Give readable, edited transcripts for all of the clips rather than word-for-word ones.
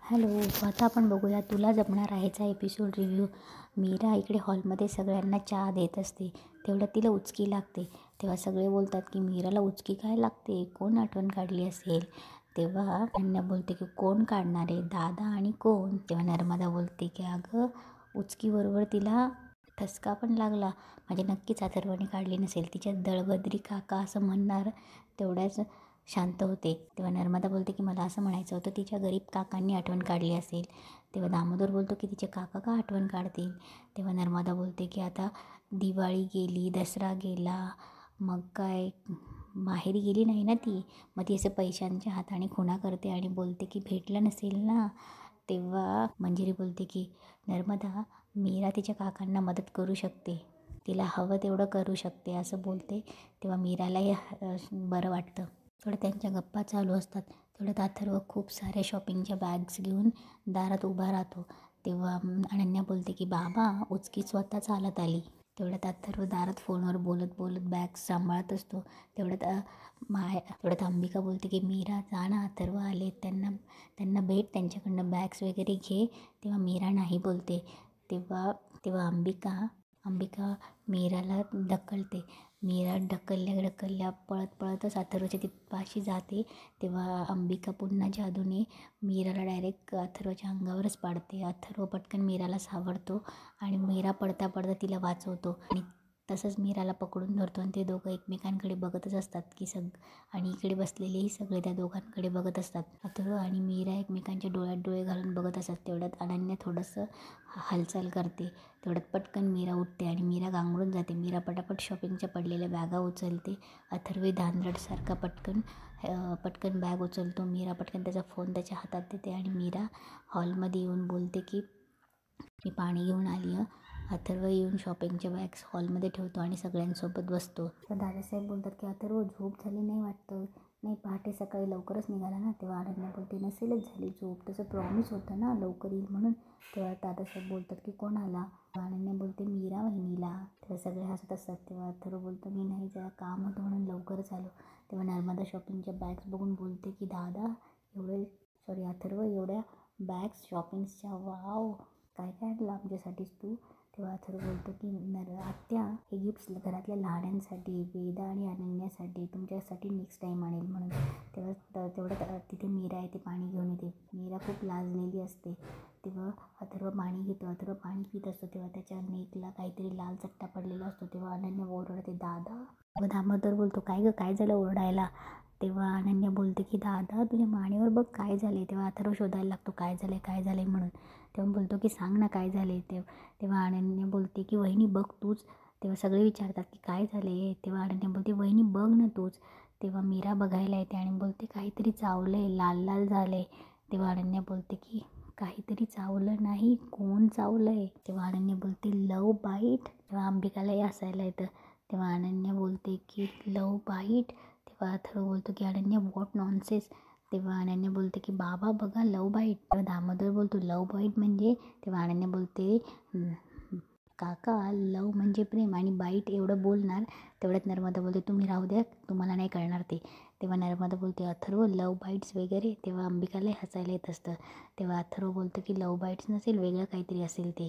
Hello, आता आपण बघूया तुला जमणार आहेचा एपिसोड रिव्ह्यू. मीरा इकडे हॉलमध्ये सगळ्यांना चहा देत असते. तेवढ्यात तिला उचकी लागते. तेव्हा सगळे बोलतात की मीराला उचकी काय लागते, कोण आठवण काढली असेल. तेव्हा अनन्या बोलते की कोण काढणार आहे, दादा आणि कोण. तेव्हा नर्मदा बोलते की अगं उचकीबरोबर तिला ठसका पण लागला, म्हणजे नक्कीच अथर्वने काढली नसेल. तिच्या दळभद्री काका असं म्हणणार तेवढ्याच शांत होते. तेव्हा नर्मदा बोलते की मला असं म्हणायचं होतं तिच्या गरीब काकांनी आठवण काढली असेल. तेव्हा दामोदर बोलतो की तिचे काका का आठवण काढतील. तेव्हा नर्मदा बोलते की आता दिवाळी गेली, दसरा गेला, मग काय माहेरी गेली नाही ना ती. मग ती असं पैशांच्या हाताने खुणा करते आणि बोलते की भेटलं नसेल ना. तेव्हा मंजिरी बोलते की नर्मदा, मीरा तिच्या काकांना मदत करू शकते, तिला हवं तेवढं करू शकते असं बोलते. तेव्हा मीरालाही बरं वाटतं. थोडं त्यांच्या गप्पा चालू असतात. तेवढ्यात अथर्व खूप साऱ्या शॉपिंगच्या बॅग्स घेऊन दारात उभा राहतो. तेव्हा अनन्या बोलते की बाबा उचकी स्वतः चालत आली. तेवढ्यात अथर्व दारात फोनवर बोलत बोलत बॅग्स सांभाळत असतो. तेवढ्यात अंबिका बोलते की मीरा जा ना, अथर्व आले, त्यांना भेट, त्यांच्याकडनं बॅग्स वगैरे घे. तेव्हा मीरा नाही बोलते. तेव्हा तेव्हा अंबिका मीराला ढकलते. मीरा ढकलल्या पळत पळतच अथर्वच्या तिथपाशी जाते. तेव्हा अंबिका पुन्हा जादूने मीराला डायरेक्ट अथर्वच्या अंगावरच पाडते. अथर्व पटकन मीराला सावरतो आणि मीरा पडता पडता तिला वाचवतो आणि तसंच मीराला पकडून धरतो आणि ते दोघं एकमेकांकडे बघतच असतात की आणि इकडे बसलेलेही सगळे त्या दोघांकडे बघत असतात. अथर्व आणि मीरा एकमेकांच्या डोळ्यात डोळे घालून बघत असतात. तेवढ्यात अनन्या थोडंसं हालचाल करते. तेवढ्यात पटकन मीरा उठते आणि मीरा गांगडून जाते. मीरा पटापट शॉपिंगच्या पडलेल्या बॅगा उचलते. अथर्व धांदरटसारखा पटकन बॅग उचलतो. मीरा पटकन त्याचा फोन त्याच्या हातात देते आणि मीरा हॉलमध्ये येऊन बोलते की मी पाणी घेऊन आली आहे. अथर्व येऊन शॉपिंगच्या बॅग्स हॉलमध्ये ठेवतो आणि सगळ्यांसोबत बसतो. तर दादासाहेब बोलतात की अथर्व झोप झाली नाही वाटतं. नाही, पहाटे सकाळी लवकरच निघाला ना. तेव्हा अनन्या बोलते नसेलच झाली झोप, तसं प्रॉमिस होतं ना लवकर येईल म्हणून. तेव्हा दादासाहेब बोलतात की कोण आला. अनन्या बोलते मीरा वहिनीला. तेव्हा सगळे हसत असतात. तेव्हा अथर्व बोलतो मी नाही, जरा काम होतं म्हणून लवकरच आलो. तेव्हा नर्मदा शॉपिंगच्या बॅग्स बघून बोलते की दादा अथर्व एवढ्या बॅग्स शॉपिंग्सच्या, वाव, काय काय आणलं आमच्यासाठीच तू. तेव्हा अथर्व बोलतो की आत्या हे गिफ्ट्स घरातल्या लहानांसाठी, वेदा आणि अनन्यासाठी, तुमच्यासाठी नेक्स्ट टाईम आणेल म्हणून. तेवढं तिथे मीरा येते, पाणी घेऊन येते. मीरा खूप लाजलेली असते. तेव्हा अथर्व पाणी घेतो. अथर्व पाणी पित असतो. तेव्हा त्याच्या नेकला काहीतरी लाल चट्टा पडलेला असतो. तेव्हा अनन्या ओरडते दादा. दामोदर बोलतो काय गं, काय झालं ओरडायला. तेव्हा अनन्या बोलते की दादा तुझ्या मानेवर बघ काय झाले. तेव्हा अथर्व शोधायला लागतो काय झालं म्हणून. तेव्हा बोलतो की सांग ना काय झाले. तेव्हा अनन्या बोलते की वहिनी बघ तूच. तेव्हा सगळे विचारतात की काय झाले. तेव्हा अनन्या बोलते वहिनी बघ ना तूच. तेव्हा मीरा बघायला येते आणि बोलते काहीतरी चावलंय, लाल लाल झालंय. तेव्हा अनन्या बोलते की काहीतरी चावलं नाही, कोण चावलंय. तेव्हा अनन्या बोलते लव बाईट. तेव्हा अंबिकालाही हसायला येतं. तेव्हा अनन्या बोलते की लव बाईट. तेव्हा अथर्व बोलतो की अनन्या व्हॉट नॉनसेन्स. तेव्हा अनन्या बोलते की बाबा बघा लव बाईट. तेव्हा दामोदर बोलतो लव बाईट म्हणजे. तेव्हा अनन्या बोलते काका लव म्हणजे प्रेम आणि बाईट एवढं बोलणार. तेवढ्यात नर्मदा बोलते तुम्ही राहू द्या, तुम्हाला नाही कळणार ते. तेव्हा नर्मदा बोलते अथर्व लव बाईट्स वगैरे. तेव्हा अंबिकालाही हसायला येत असतं. तेव्हा अथर्व बोलतो की लव बाईट्स नसेल, वेगळं काहीतरी असेल ते.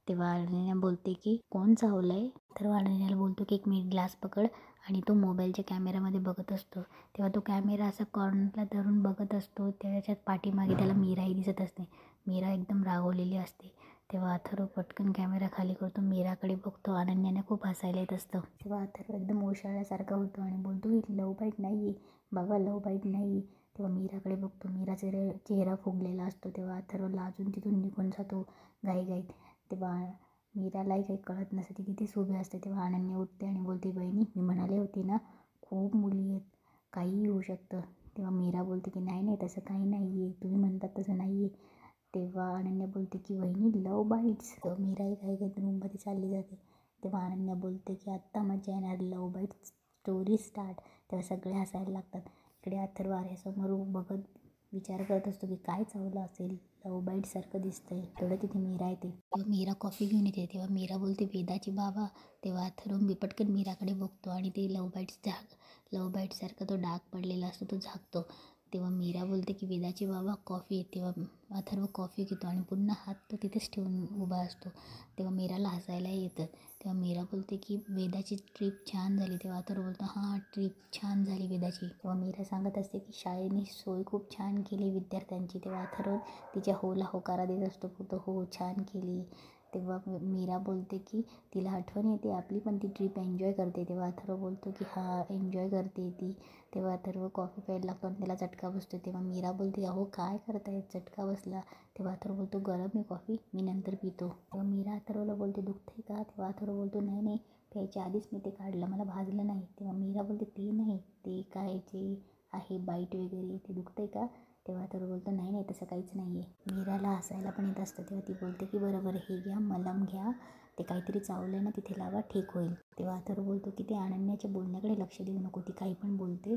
तेव्हा अनन्या बोलते की कोण चावलंय. अथर्व अनन्याला बोलतो की एक मिनिट ग्लास पकड आणि तो मोबाईलच्या कॅमेरामध्ये बघत असतो. तेव्हा तो कॅमेरा असा कॉर्नरला धरून बघत असतो. त्याच्यात पाठीमागे त्याला मीराही दिसत असते. मीरा एकदम रागवलेली असते. तेव्हा अथर्व पटकन कॅमेरा खाली करतो, मीराकडे बघतो. अनन्याने खूप हसायला येत असतं. तेव्हा अथर्व एकदम ओशाळल्यासारखा होतो आणि बोलतो ही लव बाईट नाही आहे बाबा, लव बाईट नाही. तेव्हा मीराकडे बघतो. मीराचा चेहरा फुगलेला असतो. तेव्हा अथर्व लाजून तिथून निघून जातो घाईघाईत. तेव्हा मीरालाही काही कळत नसते, ती तिथेच उभी असते. तेव्हा अनन्या उठते आणि बोलते बहिणी मी म्हणाले होते ना खूप मुली आहेत, काहीही होऊ शकतं. तेव्हा मीरा बोलते की नाही तसं काही नाही आहे, तुम्ही म्हणतात तसं नाही आहे. तेव्हा अनन्या बोलते की वहिनी लव बाईट्स. मीराही काही रूममध्ये चालली जाते. तेव्हा अनन्या बोलते की आत्ता मजा येणार, लव बाईट्स स्टोरी स्टार्ट. तेव्हा सगळे हसायला लागतात. इकडे अथर्व आरशासमोर बघत विचार करत असतो की काय चावलं असेल, लव बाईटसारखं दिसतंय. तेवढं तिथे मीरा येते. तेव्हा मीरा कॉफी घेऊन येते. तेव्हा मीरा बोलते वेदाची बाबा. तेव्हा अथर्व पटकन मीराकडे बघतो आणि ते लव बाईटसारखा तो डाग पडलेला असतो तो झाकतो. तेव्हा मीरा बोलते की वेदाचे बाबा कॉफी आहे. तेव्हा अथर्व कॉफी घेतो आणि पुन्हा हात तो तिथेच ठेवून उभा असतो. तेव्हा मीराला हसायला येतं. तेव्हा मीरा बोलते की वेदाची ट्रिप छान झाली. तेव्हा अथर्व बोलतो हां ट्रिप छान झाली वेदाची. तेव्हा मीरा सांगत असते की शाळेने सोय खूप छान केली विद्यार्थ्यांची. तेव्हा अथर्व तिच्या होला होकारा देत असतो. बोलतो हो छान केली. तेव्हा मीरा बोलते की तिला आठवण येते आपली पण ती ट्रिप एन्जॉय करते. तेव्हा अथर्व बोलतो की हां एन्जॉय करते ती. तेव्हा अथर्व कॉफी प्यायला लागतो आणि त्याला चटका बसतो. तेव्हा मीरा बोलते अहो काय करताय चटका बसला. तेव्हा अथर्व बोलतो गरम आहे कॉफी मी नंतर पितो. तेव्हा मीरा अथर्वला बोलते दुखते का. तेव्हा अथर्व बोलतो नाही नाही प्यायच्या आधीच मी ते काढलं मला भाजलं नाही. तेव्हा मीरा बोलते ते नाही ते काय जे आहे बाईट वगैरे ते दुखतंय का. तेव्हा अथर्व बोलतो नाही नाही तसं काहीच नाही आहे. मीराला हसायला पण येत असतं. तेव्हा ती बोलते की बरं हे घ्या मलम घ्या ते काहीतरी चावलं ना तिथे लावा ठीक होईल. तेव्हा अथर्व बोलतो की ते अनन्याच्या बोलण्याकडे लक्ष देऊ नको ती काही पण बोलते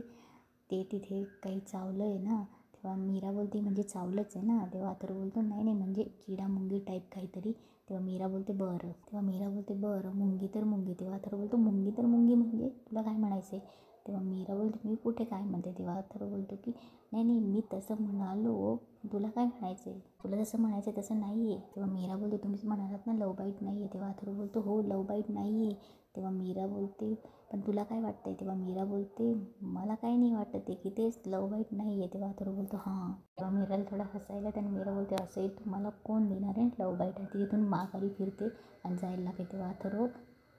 ते तिथे काही चावलं आहे ना. तेव्हा मीरा बोलते म्हणजे चावलंच आहे ना. तेव्हा अथर्व बोलतो नाही नाही म्हणजे किडा मुंगी टाईप काहीतरी. तेव्हा मीरा बोलते बरं. तेव्हा मीरा बोलते बरं मुंगी तर मुंगी. तेव्हा अथर्व बोलतो मुंगी तर मुंगी म्हणजे तुला काय म्हणायचं आहे. तेव्हा मीरा बोलते मी कुठे काय म्हणते. तेव्हा अथर्व बोलतो की नाही नाही मी तसं म्हणालो तुला काय म्हणायचं आहे तुला जसं म्हणायचं आहे तसं नाही आहे. तेव्हा मीरा बोलते तुम्हीच म्हणालात ना लव बाईट नाही आहे. तेव्हा अथर्व बोलतो हो लव बाईट नाही आहे. तेव्हा मीरा बोलते पण तुला काय वाटतं आहे. तेव्हा मीरा बोलते मला काही नाही वाटत आहे की तेच लव बाईट नाही आहे. तेव्हा अथर्व बोलतो हां. तेव्हा मीराला थोडा हसायला आणि मीरा बोलते असंही तुम्हाला कोण देणार आहे लव बाईट आहे. ती तिथून माघारी फिरते आणि जायला लागते. तेव्हा अथर्व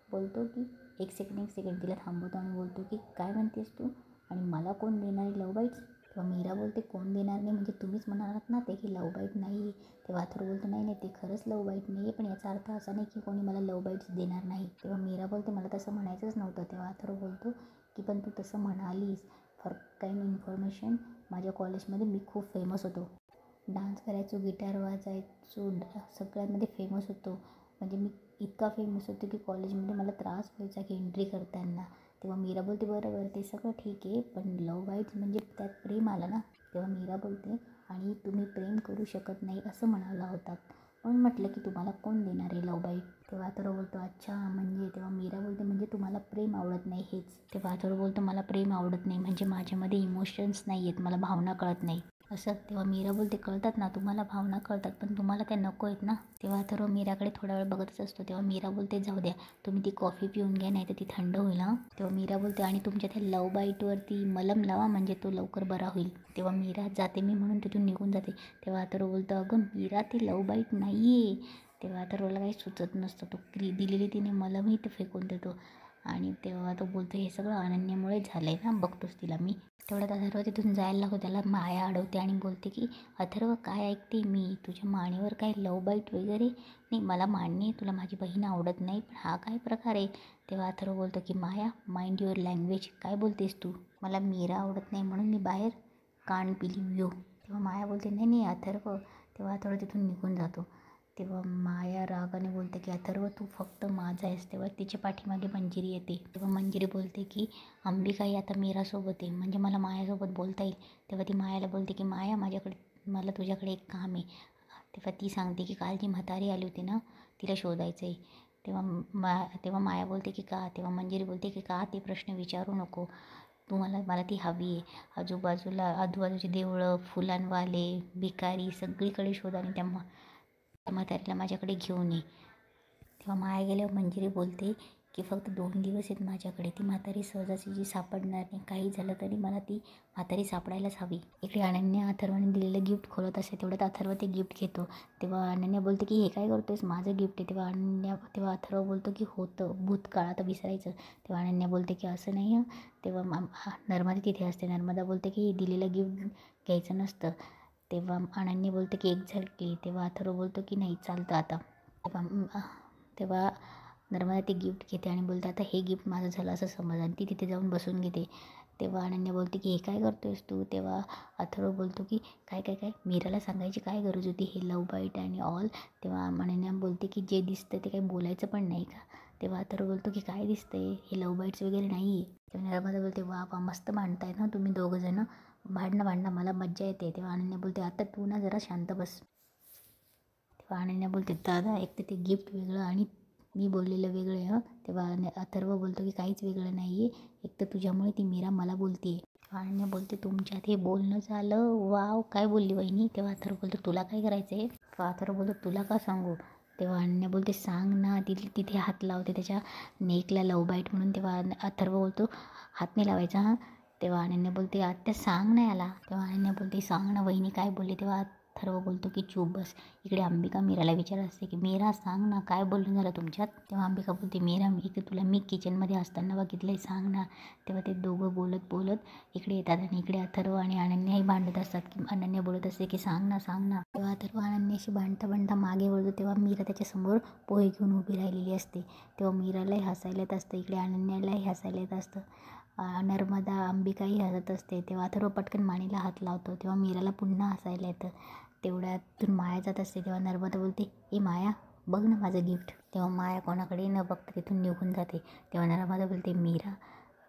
बोलतो की एक सेकंड तिला थांबवतो आणि बोलतो की काय म्हणतेस तू आणि मला कोण देणार आहे लव बाईट्स. तेव्हा मीरा बोलते कोण देणार नाही म्हणजे तुम्हीच म्हणालात ना ते की लव बाईट नाही आहे. तेव्हा अथर्व बोलतो नाही नाही ते खरंच लव बाईट नाही आहे पण याचा अर्थ असा नाही की कोणी मला लव बाईट्स देणार नाही. तेव्हा मीरा बोलते मला तसं म्हणायचंच नव्हतं. तेव्हा अथर्व बोलतो की पण तू तसं म्हणालीस. फॉर काइंड इन्फॉर्मेशन माझ्या कॉलेजमध्ये मी खूप फेमस होतो. डान्स करायचो गिटार वाजायचो सगळ्यांमध्ये फेमस होतो. म्हणजे मी इतका फेमस होतो की कॉलेजमध्ये मला त्रास व्हायचा की एंट्री करताना. तेव्हा मीरा बोलते बरं ते सगळं ठीक आहे पण लव बाईट्स म्हणजे त्यात प्रेम आलं ना. तेव्हा मीरा बोलते आणि तुम्ही प्रेम करू शकत नाही असं म्हणाला होतात पण म्हटलं की तुम्हाला कोण देणार आहे लव बाईट. तेव्हा अथर्व बोलतो अच्छा म्हणजे. तेव्हा मीरा बोलते म्हणजे तुम्हाला प्रेम आवडत नाही हेच. तेव्हा अथर्व बोलतो मला प्रेम आवडत नाही म्हणजे माझ्यामध्ये इमोशन्स नाही आहेत मला भावना कळत नाही असं. तेव्हा मीरा बोलते कळतात ना तुम्हाला भावना कळतात पण तुम्हाला त्या नको आहेत ना. तेव्हा अथर्व मीराकडे थोडा वेळ बघतच असतो. तेव्हा मीरा बोलते जाऊ द्या तुम्ही ती कॉफी पिऊन घ्या नाही तर ती थंड होईल हां. तेव्हा मीरा बोलते आणि तुमच्या त्या लव बाईटवरती मलम लावा म्हणजे तो लवकर बरा होईल. तेव्हा मीरा जाते मी म्हणून तिथून निघून जाते. तेव्हा अथर्व बोलतो अगं मीरा ती लव बाईट नाही आहे. तेव्हा अथर्वला काही सुचत नसतं. तो दिलेली तिने मलमही ते फेकून देतो आणि तेव्हा तो बोलतो हे सगळं अनन्यामुळे झालं आहे ना बघतोच तिला मी. तेवढ्यात अथर्व तिथून जायला लागतो. त्याला माया अडवते आणि बोलते की अथर्व काय ऐकते मी तुझ्या मानेवर काय लव बाईट वगैरे नाही. मला मान्य आहे तुला माझी बहीण आवडत नाही पण हा काय प्रकार आहे. तेव्हा अथर्व बोलतो की माया माइंड युअर लँग्वेज काय बोलतेस तू. मला मीरा आवडत नाही म्हणून मी बाहेर कांट बिलीव्ह यू. तेव्हा माया बोलते नाही नाही अथर्व. तेव्हा अथर्व तिथून निघून जातो. तेव्हा माया रागाने बोलते की अथर्व तू फक्त माझा आहेस. तेव्हा तिच्या पाठीमागे मंजिरी येते. तेव्हा मंजिरी बोलते की अंबिकाही आता मीरासोबत आहे म्हणजे मला मायासोबत बोलता येईल. तेव्हा ती मायाला बोलते की माया मला तुझ्याकडे एक काम आहे. तेव्हा ती सांगते की काल जी म्हातारी आली होती ना तिला शोधायचं आहे. तेव्हा माया बोलते की का. तेव्हा मंजिरी बोलते की का ते प्रश्न विचारू नको मला ती हवी आहे. आजूबाजूची देवळं फुलांवाले भिकारी सगळीकडे शोध आणि त्या म्हातारीला माझ्याकडे घेऊन ये. तेव्हा माया गेल्यावर मंजिरी बोलते की फक्त 2 दिवस आहेत माझ्याकडे. ती म्हातारी सहजासहजी सापडणार नाही. काही झालं तरी मला ती म्हातारी सापडायलाच हवी. इकडे अनन्या अथर्वने दिलेलं गिफ्ट खोलत असते. तेवढ्यात अथर्व ते गिफ्ट घेतो. तेव्हा अनन्या बोलते की हे काय करतोयस माझं गिफ्ट आहे. तेव्हा अथर्व बोलतो की होतं भूतकाळ आता विसरायचं. तेव्हा अनन्या बोलते की असं नाही. तेव्हा नर्मदा तिथे असते. नर्मदा बोलते की दिलेलं गिफ्ट घ्यायचं नसतं. तेव्हा अनन्या बोलते की एक झटके. तेव्हा अथर्व बोलतो की नाही चालतं आता. तेव्हा नर्मदा ते गिफ्ट घेते आणि बोलते आता हे गिफ्ट माझं झालं असं समज आणि ती तिथे जाऊन बसून घेते. तेव्हा अनन्या बोलते की हे काय करतोयस तू. तेव्हा अथर्व बोलतो की काय मीराला सांगायची काय गरज होती हे लव बाईट आणि ऑल. तेव्हा अनन्या बोलते की जे दिसतं ते काही बोलायचं पण नाही का. तेव्हा अथर्व बोलतो की काय दिसतंय हे लव बाईट्स वगैरे नाही आहे. तेव्हा नर्मदा बोलते वा मस्त भांडताय ना तुम्ही दोघंजणं भांडणं मला मज्जा येते. तेव्हा अनन्या बोलते आता तू ना जरा शांत बस. तेव्हा अनन्या बोलते दादा एक तर ते गिफ्ट वेगळं आणि मी बोललेलं वेगळं आहे. तेव्हा अथर्व बोलतो की काहीच वेगळं नाही आहे. एक तर तुझ्यामुळे ती मीरा मला बोलते आहे. तेव्हा अनन्या बोलते तुमच्यात हे बोलणं झालं, वाव काय बोलली वहिनी. तेव्हा अथर्व बोलतो तुला काय करायचं आहे. अथर्व बोलतो तुला का सांगू. तेव्हा अनन्या बोलते सांग ना. तिथे हात लावते त्याच्या नेकला लव बाईट म्हणून. तेव्हा अथर्व बोलतो हात नाही लावायचा हां. तेव्हा अनन्या बोलते आत्या सांग ना याला. तेव्हा अनन्या बोलते सांग ना वहिनी काय बोलली. तेव्हा अथर्व बोलतो की चूप बस. इकडे अंबिका मीराला विचारत असते की मीरा सांग ना काय बोलणं झालं तुमच्यात. तेव्हा अंबिका बोलते मीरा इथे तुला मी किचनमध्ये असताना बघितलं आहे सांग ना. तेव्हा ते दोघं बोलत बोलत इकडे येतात आणि इकडे अथर्व आणि अनन्याही भांडत असतात की अनन्या बोलत असते की सांग ना सांग ना. तेव्हा अथर्व अनन्याशी भांडता मागे वळतो. तेव्हा मीरा त्याच्यासमोर पोहे घेऊन उभी राहिलेली असते. तेव्हा मीरालाही हसायला येत असतं, इकडे अनन्यालाही हसायला येत असतं. नर्मदा अंबिकाही हसत असते. तेव्हा अथर्व पटकन मानेला हात लावतो. तेव्हा मीराला पुन्हा हसायला येतं. तेवढ्यातून माया जात असते. तेव्हा नर्मदा बोलते ए माया बघ ना माझं गिफ्ट. तेव्हा माया कोणाकडे न बघता तिथून निघून जाते. तेव्हा नर्मदा बोलते मीरा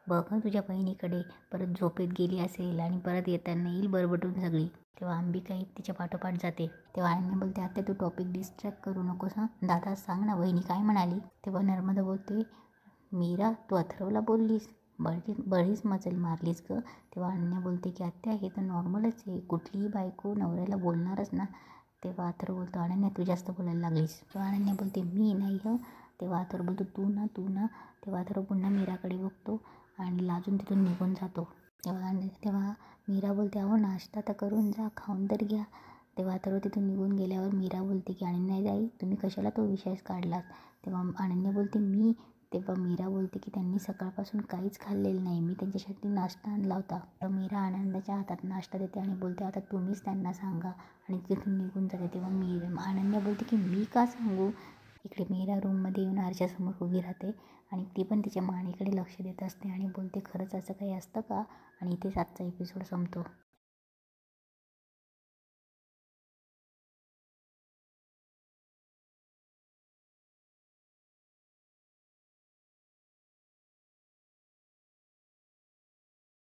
बघ तुझ्या बहिणीकडे परत झोपेत गेली असेल आणि परत येताना येईल बरबटून सगळी. तेव्हा अंबिका तिच्या पाठोपाठ जाते. तेव्हा अनन्या बोलते आता तू टॉपिक डिस्ट्रॅक्ट करू नकोस हां. दादा सांग ना वहिनी काय म्हणाली. तेव्हा नर्मदा बोलते मीरा तू अथर्वला बोललीस बरीच मजल मारलीस गं. तेव्हा अनन्या बोलते की आत्या हे तर नॉर्मलच आहे, कुठलीही बायको नवऱ्याला बोलणारच ना. तेव्हा अथर्व बोलतो अनन्या तू जास्त बोलायला लागलीस. तेव्हा अनन्या बोलते मी नाही हं. तेव्हा अथर्व बोलतो तू ना. तेव्हा अथर्व पुन्हा मीराकडे बघतो आणि लाजून तिथून निघून जातो. तेव्हा मीरा बोलते अहो नाश्ता तर करून जा, खाऊन तर घ्या. तेव्हा अथर्व तिथून निघून गेल्यावर मीरा बोलते की अनन्याताई तुम्ही कशाला तो विषयच काढलात. तेव्हा अनन्या बोलते मी. तेव्हा मीरा बोलते की त्यांनी सकाळपासून काहीच खाल्लेलं नाही, मी त्यांच्यासाठी नाश्ता आणला होता. तर मीरा आनंदाच्या हातात नाश्ता देते आणि बोलते आता तुम्हीच त्यांना सांगा आणि तिथून निघून जाते. तेव्हा अनन्या बोलते की मी का सांगू. इकडे मीरा रूममध्ये येऊन आरशासमोर उभी राहते आणि ती पण तिच्या मानेकडे लक्ष देत असते आणि बोलते खरंच असं काही असतं का. आणि इथेच आजचा एपिसोड संपतो.